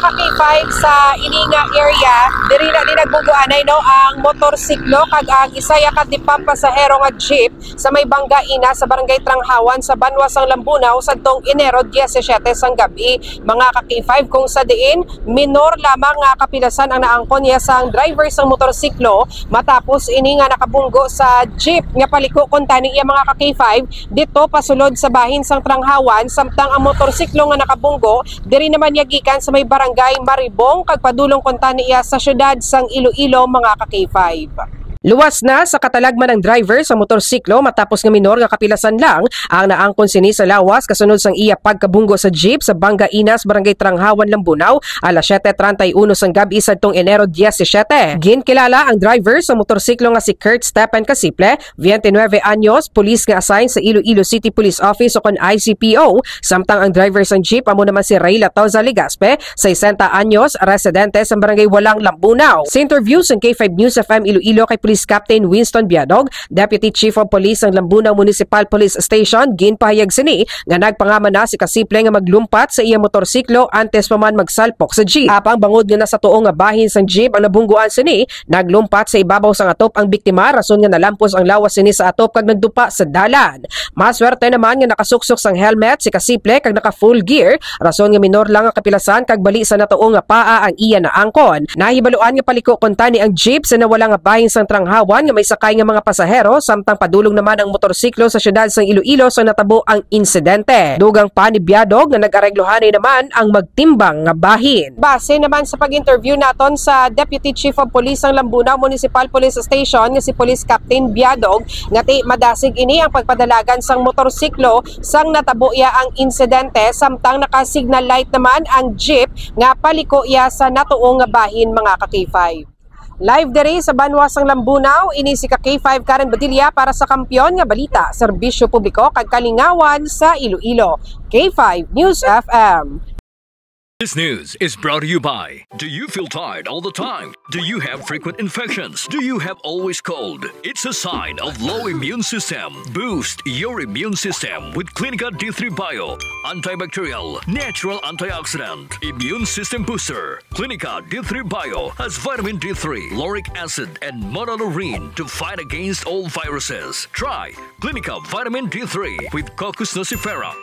ka-K5 sa Ininga area, diri na din nagbubuanay no ang motorsiklo kag ang isaya ka tipang pasahero nga jeep sa may Bangga Ina sa Barangay Tranghawan sa Banwasang Lambunaw sadtong Enero 17 sang gabi. Mga ka-K5 kung sa diin minor lamang nga kapilasan ang naangkon niya sang driver sang motorsiklo matapos ini nga nakabunggo sa jeep nga paliko kon tani iya mga ka-K5 dito pasulod sa bahin sang Tranghawan samtang ang motorsiklo nga nakabunggo diri naman yagikan sa may Barangay Maribong kag padulong kon tani iya sa syudad sang Iloilo mga ka-K5. Luwas na sa katalagman ng driver sa motorsiklo matapos nga minor nga kapilasan lang ang naangkon sini sa lawas kasunod sang iya pagkabunggo sa jeep sa Bangga Inas, Barangay Tranghawan, Lambunaw, alas 7:31 sang gabi sadtong Enero 17. Ginkilala ang driver sa motorsiklo nga si Kurt Stephen Casiple, 29 anyos, pulis nga assign sa Iloilo City Police Office o kon ICPO, samtang ang driver sang jeep amo naman si Rayla Tauza Ligaspe, 60 anyos, residente sa Barangay Walang, Lambunaw. Sa interview sa K5 News FM Iloilo kay Police Captain Winston Biadog, Deputy Chief of Police ng Lambunaw Municipal Police Station, ginpahayag sini nga nagpangama na si Casiple nga maglumpat sa iya motorsiklo antes pa man magsalpok sa jeep. Apang bangod nga nasa tuong nga bahin sang jeep ang nabungguan sini, naglumpat sa ibabaw sang atop ang biktima rason nga nalampos ang lawas sini sa atop kag nagdupa sa dalan. Maswerte naman nga nakasuksok sang helmet si Casiple kag naka full gear rason nga minor lang ang kapilasan kag bali sa natuong nga paa ang iya na angkon. Nahibaluan nga paliko kon tani ang jeep sa nawala nga bahin sang Tranghawan nga may sakay nga mga pasahero samtang padulong naman ang motorsiklo sa syudad sang Iloilo sa natabo ang insidente. Dugang pa ni Biadog nga nag-areglohanay naman ang magtimbang nga bahin. Base naman sa pag-interview naton sa Deputy Chief of Police ng Lambunaw Municipal Police Station nga si Police Captain Biadog nga ti madasig ini ang pagpadalagan sang motorsiklo sang natabo iya ang insidente samtang naka-signal light naman ang jeep nga paliko iya sa natuong nga bahin mga ka-K5. Live diri sa Banwasang Lambunaw, ini si ka-K5 Karen Badilla para sa Kampiyon nga Balita, Serbisyo Publiko kag Kalingawan sa Iloilo. K5 News FM. This news is brought to you by, do you feel tired all the time? Do you have frequent infections? Do you have always cold? It's a sign of low immune system. Boost your immune system with Clinica D3 Bio, antibacterial, natural antioxidant, immune system booster. Clinica D3 Bio has vitamin D3, lauric acid, and monolurine to fight against all viruses. Try Clinica Vitamin D3 with Coccus nocifera.